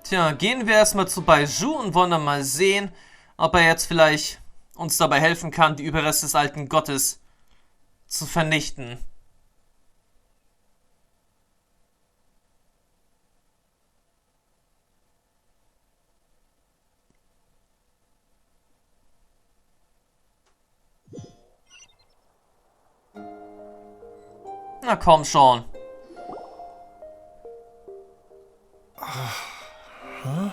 Tja, gehen wir erstmal zu Baiju und wollen dann mal sehen, ob er jetzt vielleicht uns dabei helfen kann, die Überreste des alten Gottes zu vernichten. Na komm schon. Huh?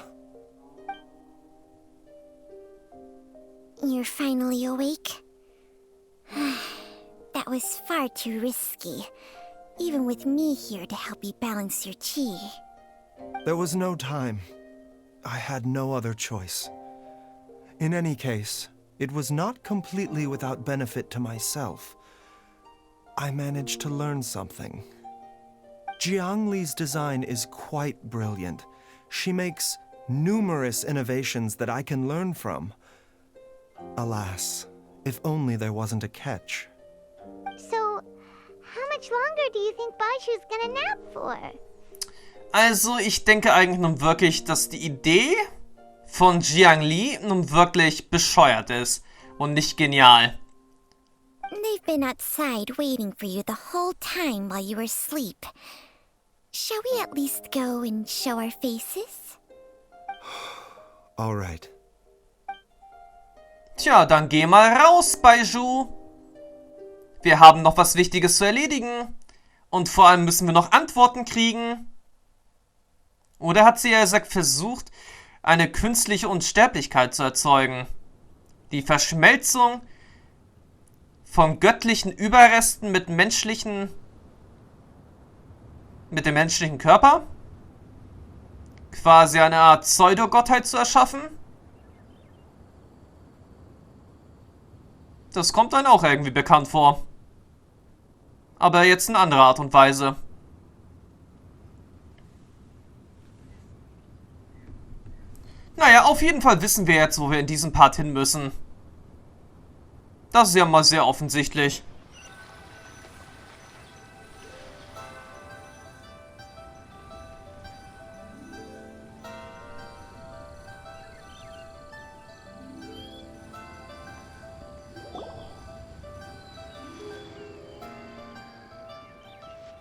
You're finally awake? That was far too risky, even with me here to help you balance your chi. There was no time. I had no other choice. In any case, it was not completely without benefit to myself. I managed to learn something. Jiangli's design is quite brilliant. She makes numerous innovations that I can learn from. Alas, if only there wasn't a catch. So, how much longer do you think Baiju's gonna nap for? Also, ich denke eigentlich nun wirklich, dass die Idee von Jiangli nun wirklich bescheuert ist und nicht genial. They've been outside waiting for you the whole time while you were asleep. Shall we at least go and show our faces? All right. Tja, dann geh mal raus, Baiju. Wir haben noch was Wichtiges zu erledigen. Und vor allem müssen wir noch Antworten kriegen. Oder hat sie ja gesagt, versucht, eine künstliche Unsterblichkeit zu erzeugen? Die Verschmelzung von göttlichen Überresten mit dem menschlichen Körper? Quasi eine Art Pseudogottheit zu erschaffen? Das kommt einem auch irgendwie bekannt vor. Aber jetzt in anderer Art und Weise. Naja, auf jeden Fall wissen wir jetzt, wo wir in diesem Part hin müssen. Das ist ja mal sehr offensichtlich.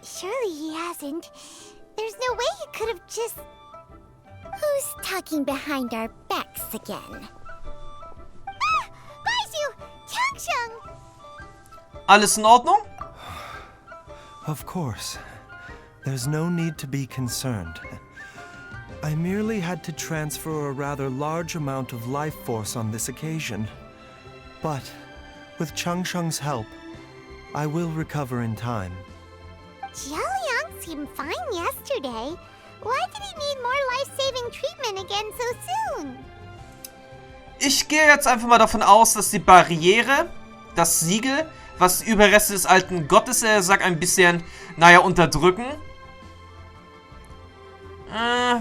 Surely he hasn't. There's no way he could have just... Who's talking behind our backs again? Ah! Baiju! Changsheng! Alles in Ordnung? Of course. There's no need to be concerned. I merely had to transfer a rather large amount of life force on this occasion. But, with Changsheng's help, I will recover in time. Jialiang seemed fine yesterday. Why did he need more life-saving treatment again so soon? Ich gehe jetzt einfach mal davon aus, dass die Barriere, das Siegel, was die Überreste des alten Gottes, sagt, ein bisschen, naja, unterdrücken,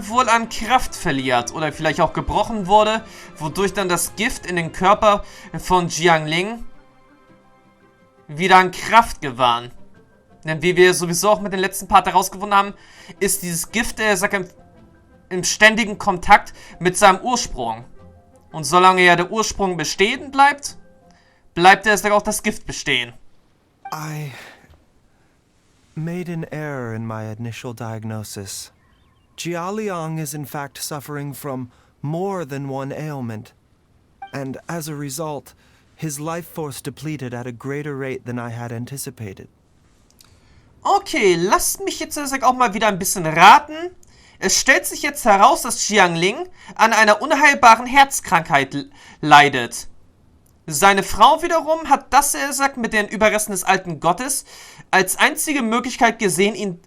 wohl an Kraft verliert oder vielleicht auch gebrochen wurde, wodurch dann das Gift in den Körper von Jiangli wieder an Kraft gewann. Denn wie wir sowieso auch mit dem letzten Part herausgefunden haben, ist dieses Gift, im ständigen Kontakt mit seinem Ursprung. Und solange ja der Ursprung bestehen bleibt, bleibt auch das Gift bestehen. I made an error in my initial diagnosis. Jialiang is in fact suffering from more than one ailment. And as a result, his life force depleted at a greater rate than I had anticipated. Okay, lasst mich jetzt auch mal wieder ein bisschen raten. Es stellt sich jetzt heraus, dass Jiangli an einer unheilbaren Herzkrankheit leidet. Seine Frau wiederum hat das, mit den Überresten des alten Gottes als einzige Möglichkeit gesehen, ihn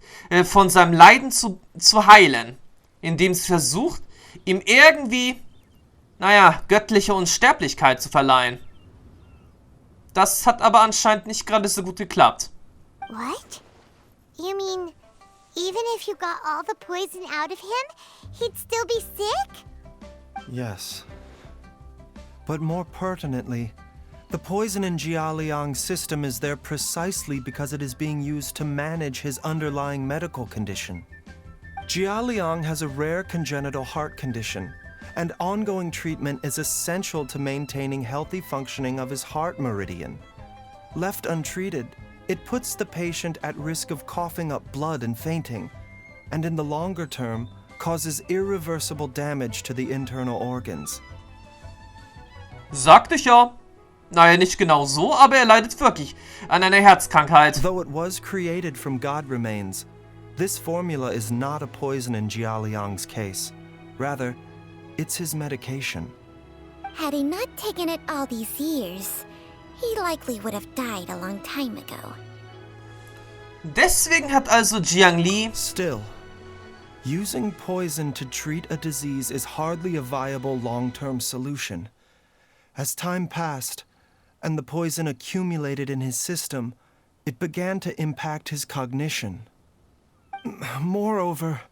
von seinem Leiden zu heilen. Indem sie versucht, ihm irgendwie, naja, göttliche Unsterblichkeit zu verleihen. Das hat aber anscheinend nicht gerade so gut geklappt. What? You mean, even if you got all the poison out of him, he'd still be sick? Yes. But more pertinently, the poison in Jialiang's system is there precisely because it is being used to manage his underlying medical condition. Jialiang has a rare congenital heart condition, and ongoing treatment is essential to maintaining healthy functioning of his heart meridian. Left untreated, it puts the patient at risk of coughing up blood and fainting, and in the longer term, causes irreversible damage to the internal organs. Sagte ich ja. Naja, nicht genau so, aber er leidet wirklich an einer Herzkrankheit. Though it was created from God remains, this formula is not a poison in Jialiang's case. Rather, it's his medication. Had he not taken it all these years, he likely would have died a long time ago. Deswegen hat also Jiangli... Still, using poison to treat a disease is hardly a viable long-term solution. As time passed, and the poison accumulated in his system, it began to impact his cognition. Moreover,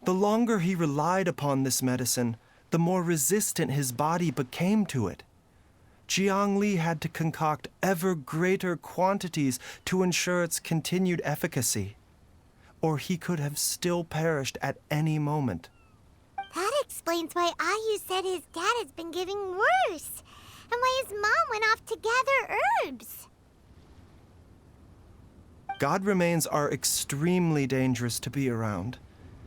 the longer he relied upon this medicine, the more resistant his body became to it. Jiangli had to concoct ever greater quantities to ensure its continued efficacy, or he could have still perished at any moment. That explains why Ayu said his dad has been getting worse, and why his mom went off to gather herbs. God remains are extremely dangerous to be around,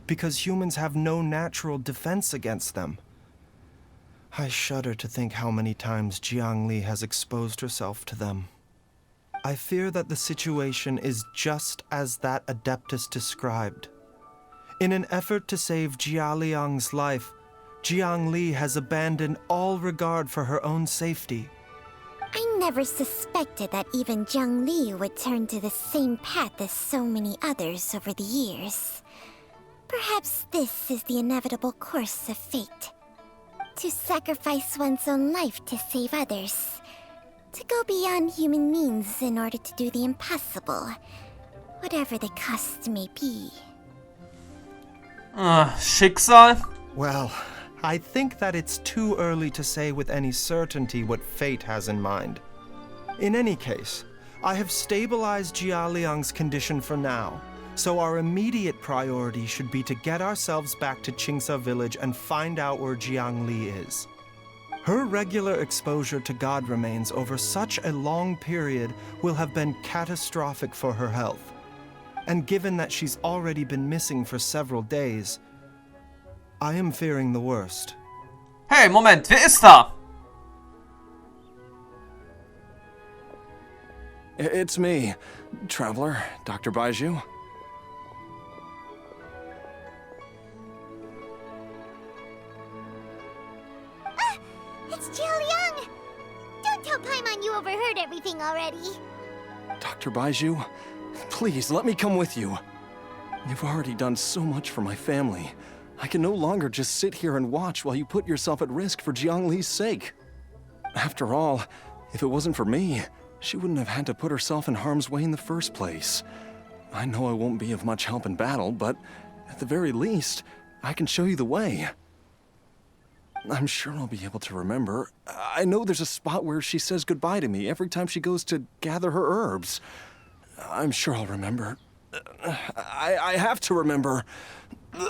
because humans have no natural defense against them. I shudder to think how many times Jiangli has exposed herself to them. I fear that the situation is just as that Adeptus described. In an effort to save Jialiang's life, Jiangli has abandoned all regard for her own safety. I never suspected that even Jiangli would turn to the same path as so many others over the years. Perhaps this is the inevitable course of fate. To sacrifice one's own life to save others. To go beyond human means in order to do the impossible. Whatever the cost may be. Schicksal? Well, I think that it's too early to say with any certainty what fate has in mind. In any case, I have stabilized Jialiang's condition for now, so our immediate priority should be to get ourselves back to Qingsa village and find out where Jiangli is. Her regular exposure to God remains over such a long period will have been catastrophic for her health. And given that she's already been missing for several days, I am fearing the worst. Hey, Moment, wer ist da? It's me, Traveler, Dr. Baiju. It's Jialiang! Don't tell Paimon you overheard everything already. Dr. Baiju, please let me come with you. You've already done so much for my family. I can no longer just sit here and watch while you put yourself at risk for Jiangli's sake. After all, if it wasn't for me, she wouldn't have had to put herself in harm's way in the first place. I know I won't be of much help in battle, but at the very least, I can show you the way. I'm sure I'll be able to remember. I know there's a spot where she says goodbye to me every time she goes to gather her herbs. I'm sure I'll remember. I have to remember. Be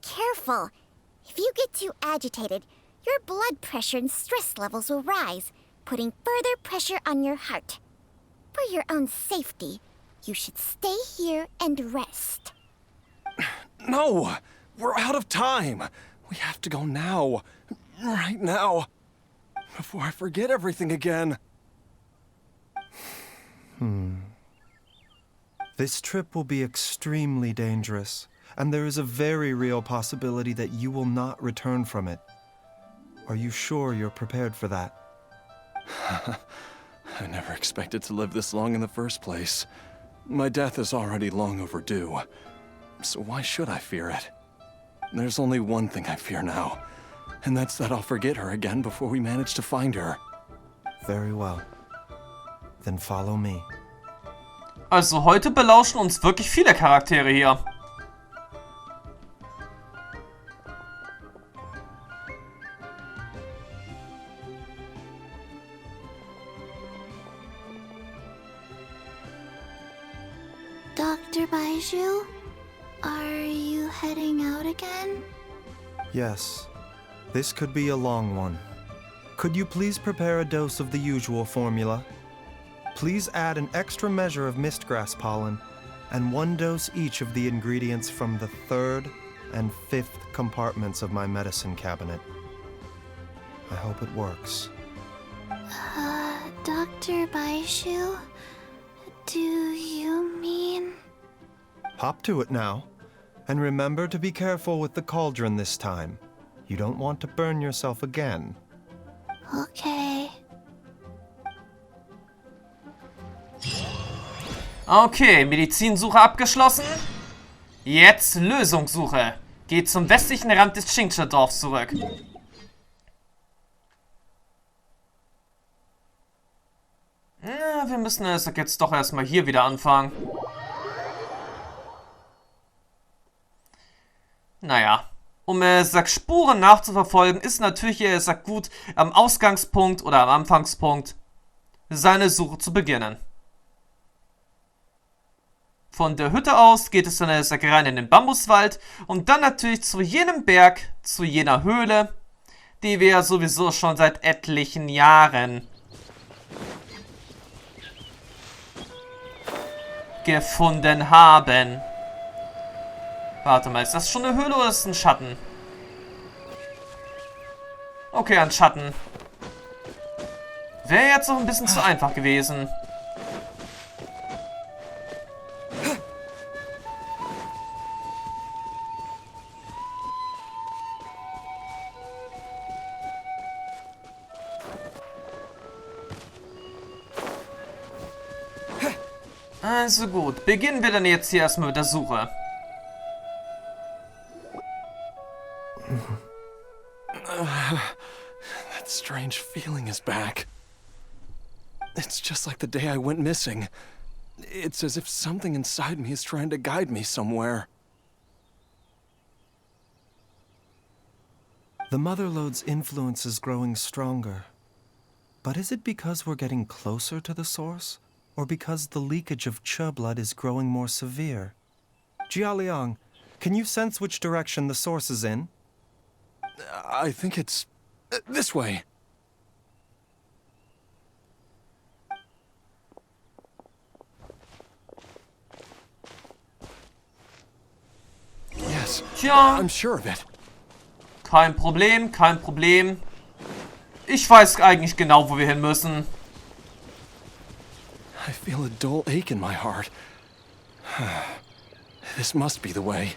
careful. If you get too agitated, your blood pressure and stress levels will rise, putting further pressure on your heart. For your own safety, you should stay here and rest. No! We're out of time! We have to go now. Right now. Before I forget everything again. This trip will be extremely dangerous, and there is a very real possibility that you will not return from it. Are you sure you're prepared for that? I never expected to live this long in the first place. My death is already long overdue. So why should I fear it? There's only one thing I fear now, and that's that I'll forget her again before we manage to find her. Very well. Then follow me. Also heute belauschen uns wirklich viele Charaktere hier. Dr. Baiju, are you heading out again? Yes. This could be a long one. Could you please prepare a dose of the usual formula? Please add an extra measure of mistgrass pollen and 1 dose each of the ingredients from the 3rd and 5th compartments of my medicine cabinet. I hope it works. Dr. Baiju, do you mean... Hop to it now. And remember to be careful with the cauldron this time. You don't want to burn yourself again. Okay. Okay, Medizinsuche abgeschlossen. Jetzt Lösungssuche. Geht zum westlichen Rand des Xingzhe-Dorfs zurück. Na, wir müssen jetzt doch erstmal hier wieder anfangen. Naja, um Spuren nachzuverfolgen, ist natürlich gut, am Ausgangspunkt oder am Anfangspunkt seine Suche zu beginnen. Von der Hütte aus geht es dann rein in den Bambuswald und dann natürlich zu jenem Berg, zu jener Höhle, die wir ja sowieso schon seit etlichen Jahren gefunden haben. Warte mal, ist das schon eine Höhle oder ist es ein Schatten? Okay, ein Schatten. Wäre jetzt noch ein bisschen zu einfach gewesen. Also gut, beginnen wir dann jetzt hier erstmal mit der Suche. That strange feeling is back. It's just like the day I went missing. It's as if something inside me is trying to guide me somewhere. The Motherlode's influence is growing stronger. But is it because we're getting closer to the source? Or because the leakage of Che blood is growing more severe? Jialiang, can you sense which direction the source is in? I think it's this way. Yes, Tja, I'm sure of it. kein Problem, kein Problem. Ich weiß eigentlich genau, wo wir hin müssen. I feel a dull ache in my heart. This must be the way.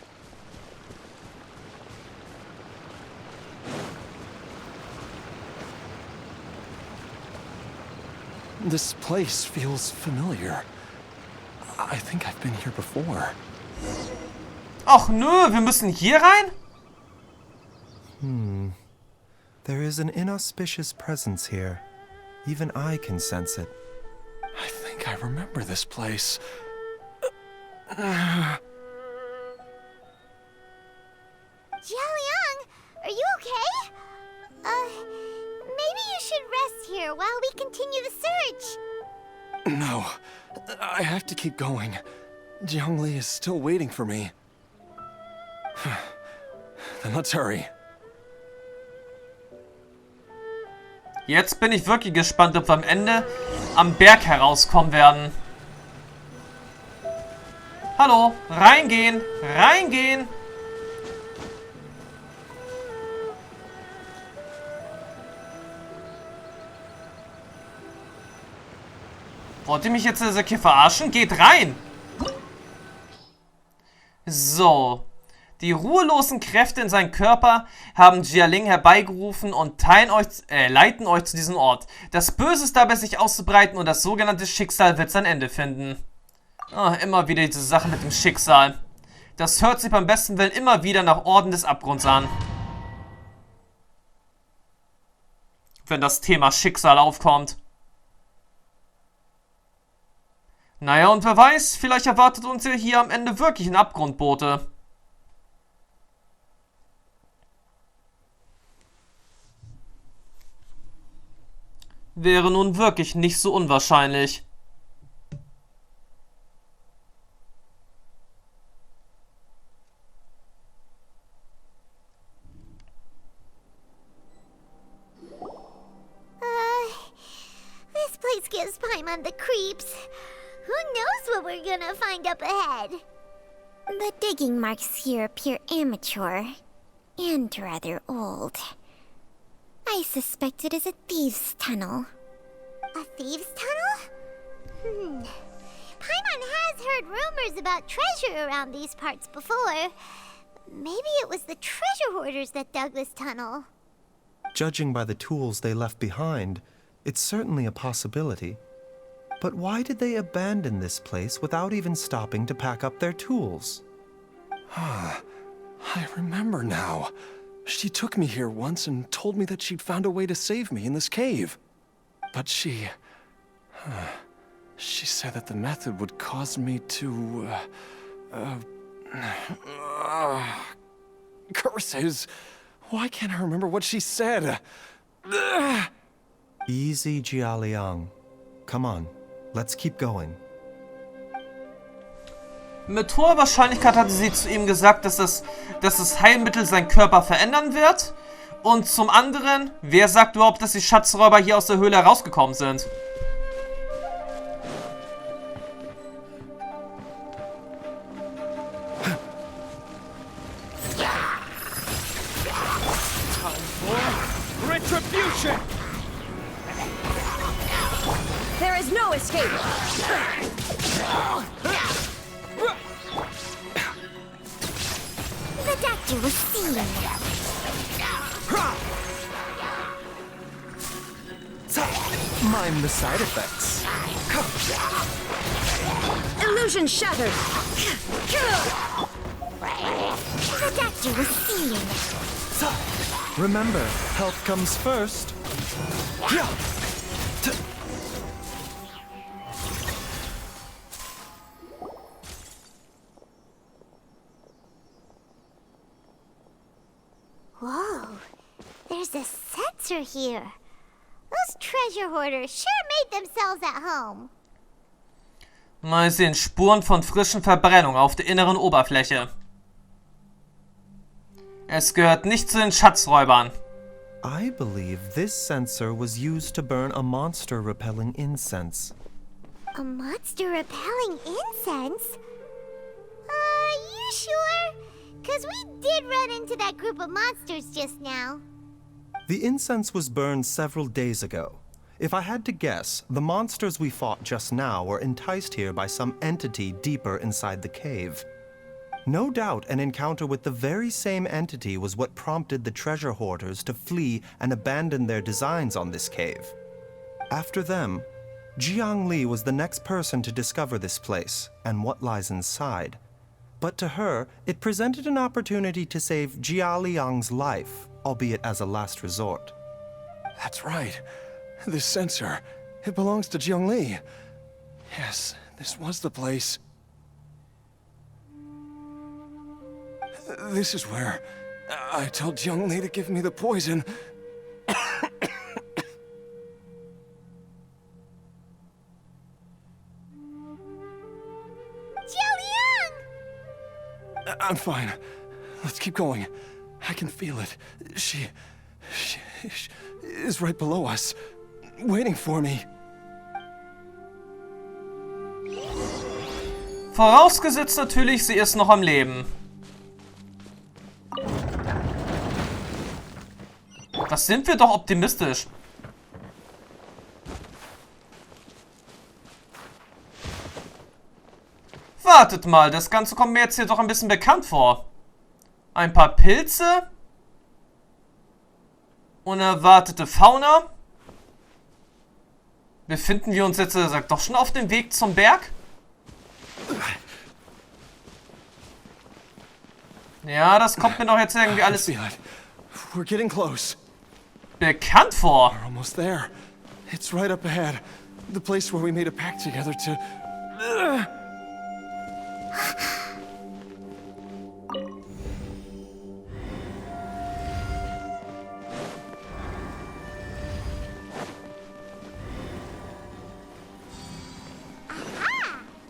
This place feels familiar. I think I've been here before. Ach nö, wir müssen hier rein? There is an inauspicious presence here. Even I can sense it. I think I remember this place. Jialiang, are you okay? Maybe you should rest here while we continue the search. No, I have to keep going. Jiangli is still waiting for me. Then let's hurry. Jetzt bin ich wirklich gespannt, ob wir am Ende am Berg herauskommen werden. Hallo, reingehen, reingehen. Wollt ihr mich jetzt hier verarschen? Geht rein! So. Die ruhelosen Kräfte in seinem Körper haben Jialing herbeigerufen und leiten euch zu diesem Ort. Das Böse ist dabei, sich auszubreiten und das sogenannte Schicksal wird sein Ende finden. Oh, immer wieder diese Sache mit dem Schicksal. Das hört sich beim besten Willen immer wieder nach Orden des Abgrunds an. Wenn das Thema Schicksal aufkommt. Naja, und wer weiß, vielleicht erwartet uns ja hier am Ende wirklich ein Abgrundbote. Wäre nun wirklich nicht so unwahrscheinlich. on the creeps. Who knows what we're gonna find up ahead? The digging marks here appear amateur and rather old. I suspect it is a thieves' tunnel. A thieves' tunnel? Paimon has heard rumors about treasure around these parts before. Maybe it was the treasure hoarders that dug this tunnel. Judging by the tools they left behind, it's certainly a possibility. But why did they abandon this place without even stopping to pack up their tools? I remember now. She took me here once and told me that she'd found a way to save me in this cave. But she said that the method would cause me to, curses. Why can't I remember what she said? Easy, Jialiang. Come on, let's keep going. Mit hoher Wahrscheinlichkeit hatte sie zu ihm gesagt, dass das Heilmittel seinen Körper verändern wird. Und zum anderen, wer sagt überhaupt, dass die Schatzräuber hier aus der Höhle herausgekommen sind? Retribution! There is no escape! The doctor was seen. Mind the side effects. Illusion shattered! The doctor was seen. Remember, health comes first. Whoa, there's a sensor here. Those treasure hoarders sure made themselves at home. Mal sehen, Spuren von frischen Verbrennung auf der inneren Oberfläche. Es gehört nicht zu den Schatzräubern. I believe this sensor was used to burn a monster-repelling incense. A monster repelling incense? You sure? 'Cause we did run into that group of monsters just now. The incense was burned several days ago. If I had to guess, the monsters we fought just now were enticed here by some entity deeper inside the cave. No doubt an encounter with the very same entity was what prompted the treasure hoarders to flee and abandon their designs on this cave. After them, Jiangli was the next person to discover this place and what lies inside. But to her, it presented an opportunity to save Jialiang's life, albeit as a last resort. That's right. This sensor, it belongs to Jiangli. Yes, this was the place. This is where I told Jiangli to give me the poison. Jialiang! I'm fine. Let's keep going. I can feel it. She is right below us, waiting for me. Vorausgesetzt natürlich, sie ist noch am Leben. Das sind wir doch optimistisch. Wartet mal, das Ganze kommt mir jetzt hier doch ein bisschen bekannt vor. Ein paar Pilze. Unerwartete Fauna. Befinden wir uns jetzt doch schon auf dem Weg zum Berg? Ja, das kommt mir doch jetzt irgendwie alles We're getting close. bekannt vor. We're almost there. It's right up ahead. The place where we made a pact together to...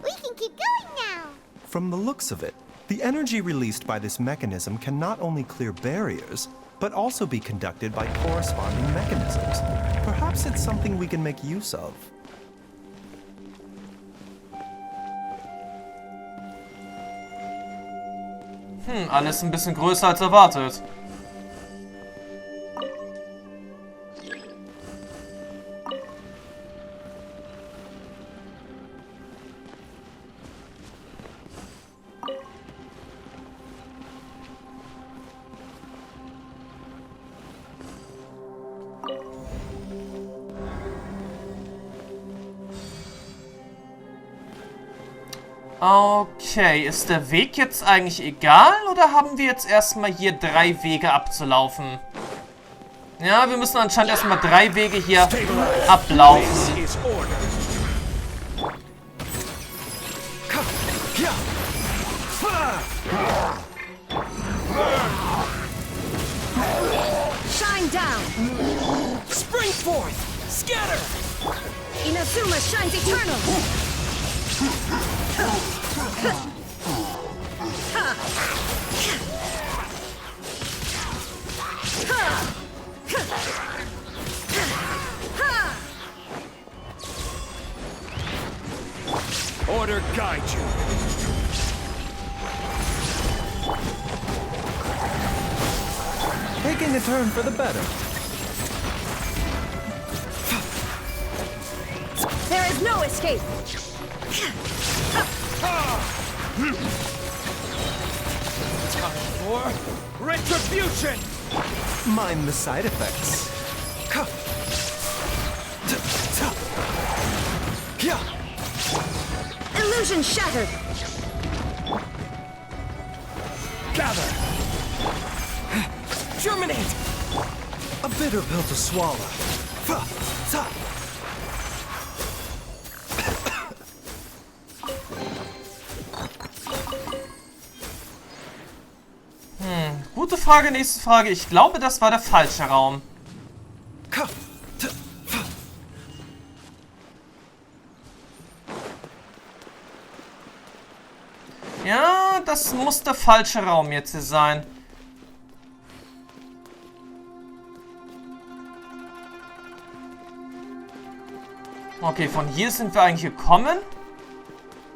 We can keep going now. From the looks of it, the energy released by this mechanism can not only clear barriers, but also be conducted by corresponding mechanisms. Perhaps it's something we can make use of. Alles ein bisschen größer als erwartet. Okay, ist der Weg jetzt eigentlich egal oder haben wir jetzt erstmal hier 3 Wege abzulaufen? Ja, wir müssen anscheinend erstmal 3 Wege hier ablaufen. Shine down! Spring forth! Scatter! Inazuma shines eternal! Order guide you. Taking a turn for the better. There is no escape! Time for retribution! Mind the side effects. Illusion shattered! Gather! Germinate! A bitter pill to swallow. Gute Frage, nächste Frage. Ich glaube, das war der falsche Raum. Ja, das muss der falsche Raum jetzt hier sein. Okay, von hier sind wir eigentlich gekommen.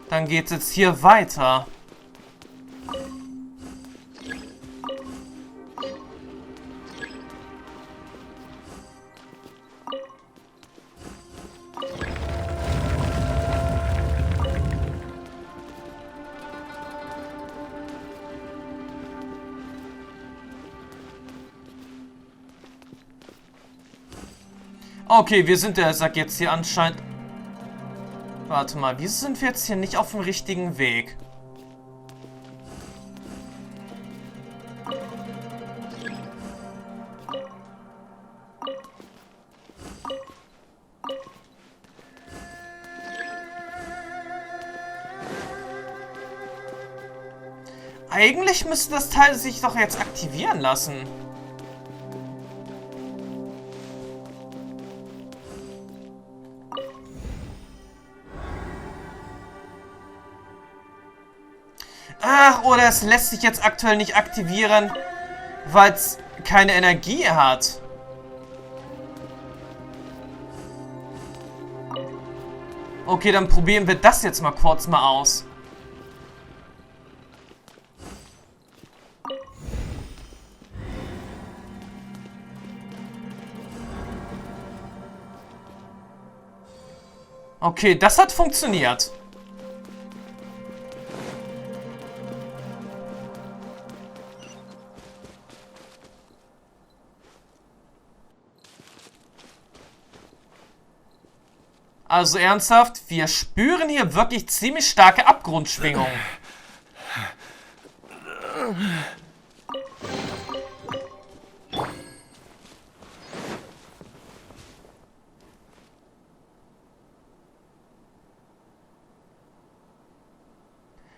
Dann geht es jetzt hier weiter. Okay, wir sind der Sack jetzt hier anscheinend... Warte mal, wieso sind wir jetzt hier nicht auf dem richtigen Weg? Eigentlich müsste das Teil sich doch jetzt aktivieren lassen. Ach, oder es lässt sich jetzt aktuell nicht aktivieren, weil es keine Energie hat. Okay, dann probieren wir das jetzt mal kurz aus. Okay, das hat funktioniert. Also ernsthaft, wir spüren hier wirklich ziemlich starke Abgrundschwingungen.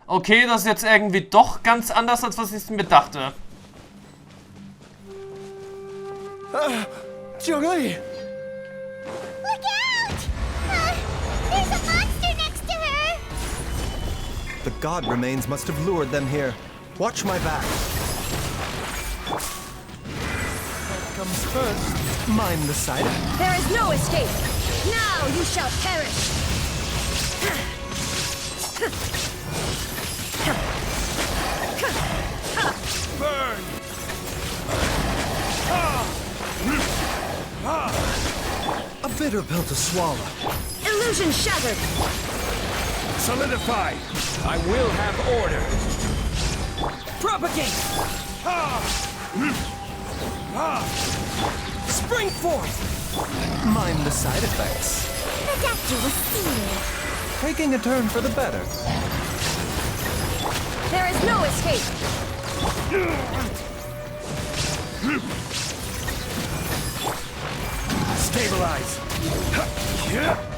Okay, das ist jetzt irgendwie doch ganz anders, als was ich mir dachte. Jiangli! Look out! There's a monster next to her! The god remains must have lured them here. Watch my back. What comes first? Mind the side effects. There is no escape! Now you shall perish! bitter pill to swallow. Illusion shattered. Solidify! I will have order! Propagate! Spring forth! Mind the side effects. The doctor will see me. Taking a turn for the better. There is no escape. Stabilize!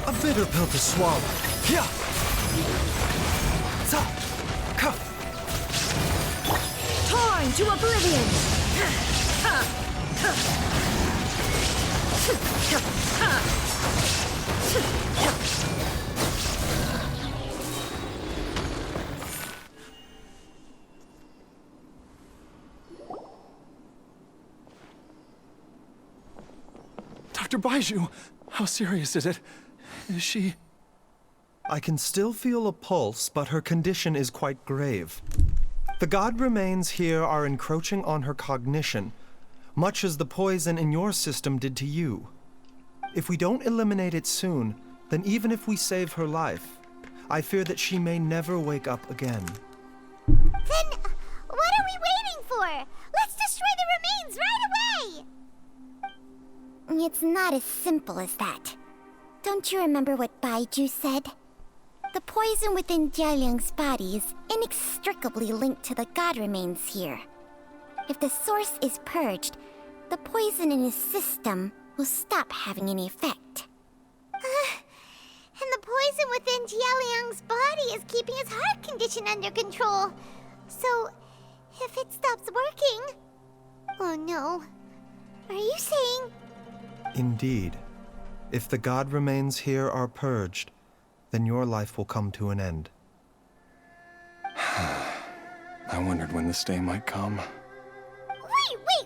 A bitter pill to swallow. Torn to oblivion. Dr. Baiju, how serious is it? Is she... I can still feel a pulse, but her condition is quite grave. The god remains here are encroaching on her cognition, much as the poison in your system did to you. If we don't eliminate it soon, then even if we save her life, I fear that she may never wake up again. Then, what are we waiting for? Let's destroy the remains right away! It's not as simple as that. Don't you remember what Baiju said? The poison within Jiangli's body is inextricably linked to the god remains here. If the source is purged, the poison in his system will stop having any effect. And the poison within Jiangli's body is keeping his heart condition under control. So, if it stops working... Oh no. Are you saying... Indeed. If the god remains here are purged, then your life will come to an end. I wondered when this day might come.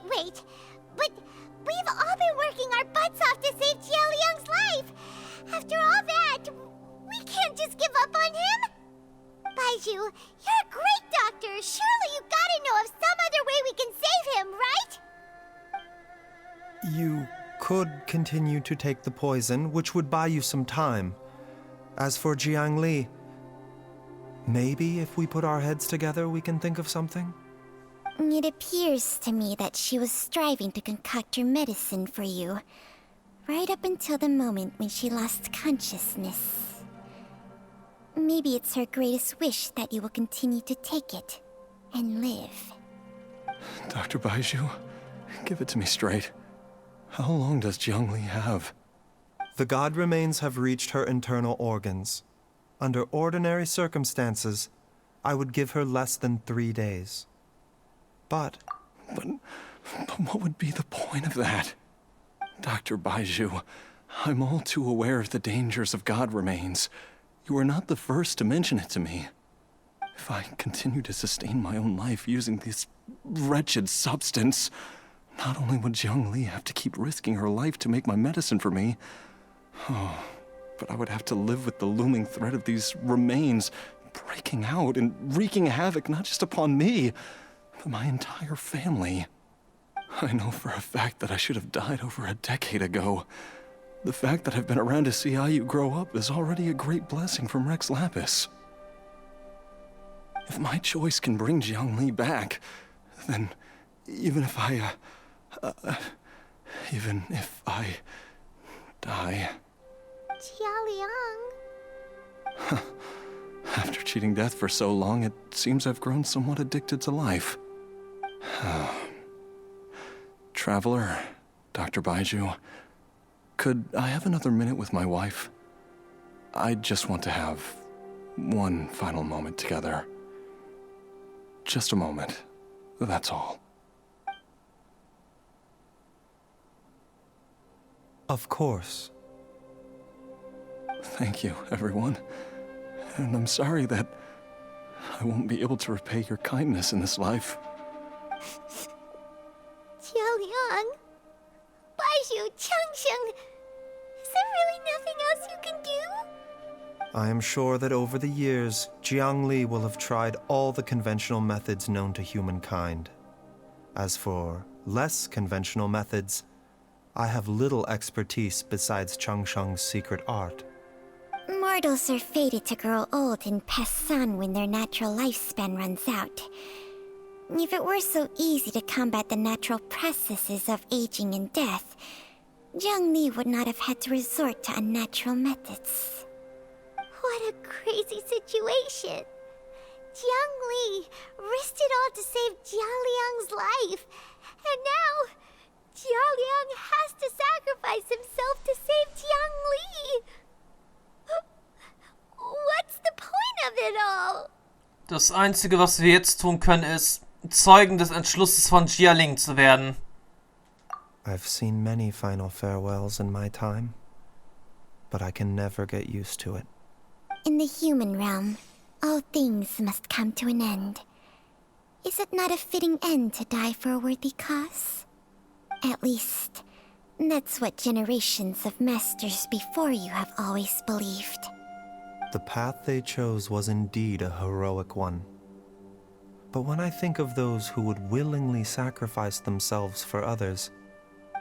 Wait! But we've all been working our butts off to save Jialiang's life! After all that, we can't just give up on him! Baiju, you're a great doctor! Surely you gotta know of some other way we can save him, right? You could continue to take the poison, which would buy you some time. As for Jiangli, maybe if we put our heads together, we can think of something? It appears to me that she was striving to concoct your medicine for you, right up until the moment when she lost consciousness. Maybe it's her greatest wish that you will continue to take it and live. Dr. Baiju, give it to me straight. How long does Jiangli have? The god remains have reached her internal organs. Under ordinary circumstances, I would give her less than 3 days. But what would be the point of that? Dr. Baiju, I'm all too aware of the dangers of god remains. You are not the first to mention it to me. If I continue to sustain my own life using this wretched substance, not only would Jiangli have to keep risking her life to make my medicine for me, but I would have to live with the looming threat of these remains breaking out and wreaking havoc not just upon me, but my entire family. I know for a fact that I should have died over a decade ago. The fact that I've been around to see how you grow up is already a great blessing from Rex Lapis. If my choice can bring Jiangli back, then even if I die... Jialiang... After cheating death for so long, it seems I've grown somewhat addicted to life. Traveler, Dr. Baiju, could I have another minute with my wife? I just want to have one final moment together. Just a moment, that's all. of course. Thank you, everyone. And I'm sorry that I won't be able to repay your kindness in this life. Jialiang, Baiju, Changsheng, is there really nothing else you can do? I am sure that over the years, Jiangli will have tried all the conventional methods known to humankind. As for less conventional methods, I have little expertise besides Changsheng's secret art. Mortals are fated to grow old and pass on when their natural lifespan runs out. If it were so easy to combat the natural processes of aging and death, Jiangli would not have had to resort to unnatural methods. What a crazy situation! Jiangli risked it all to save Jialiang's life, and now Jialiang has to sacrifice himself to save Jiangli. What's the point of it all? Das Einzige, was wir jetzt tun können, ist, Zeugen des Entschlusses von Jialing zu werden. I've seen many final farewells in my time, but I can never get used to it. In the human realm, all things must come to an end. Is it not a fitting end to die for a worthy cause? At least, that's what generations of masters before you have always believed. The path they chose was indeed a heroic one. But when I think of those who would willingly sacrifice themselves for others,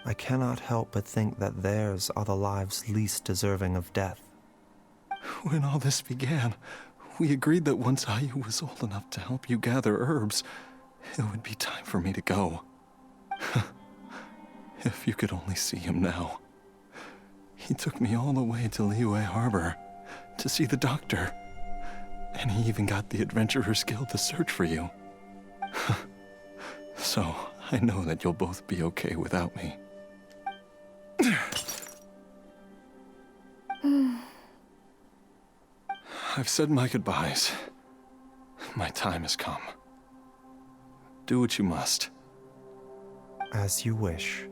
I cannot help but think that theirs are the lives least deserving of death. When all this began, we agreed that once Ayu was old enough to help you gather herbs, it would be time for me to go. If you could only see him now. He took me all the way to Liyue Harbor to see the doctor. And he even got the Adventurers Guild to search for you. So, I know that you'll both be okay without me. I've said my goodbyes. My time has come. Do what you must. As you wish.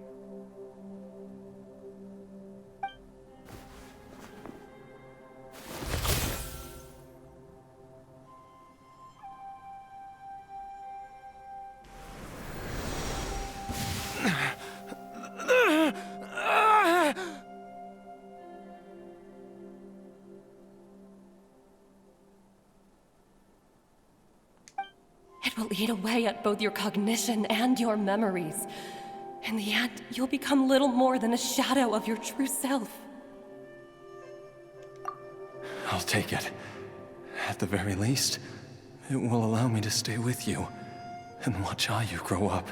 It will eat away at both your cognition and your memories. In the end, you'll become little more than a shadow of your true self. I'll take it. At the very least, it will allow me to stay with you and watch Ayu grow up.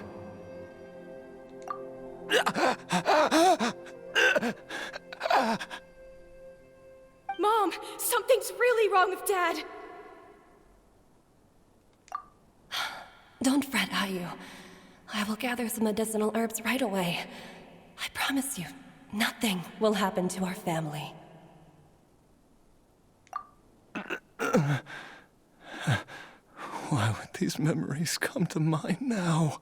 Mom, something's really wrong with Dad. Don't fret, Ayu. I will gather some medicinal herbs right away. I promise you, nothing will happen to our family. Why would these memories come to mind now?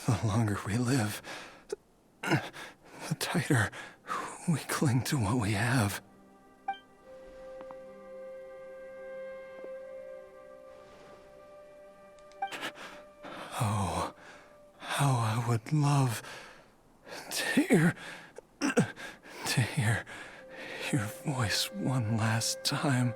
The longer we live, the tighter we cling to what we have. Oh, how I would love to hear your voice one last time.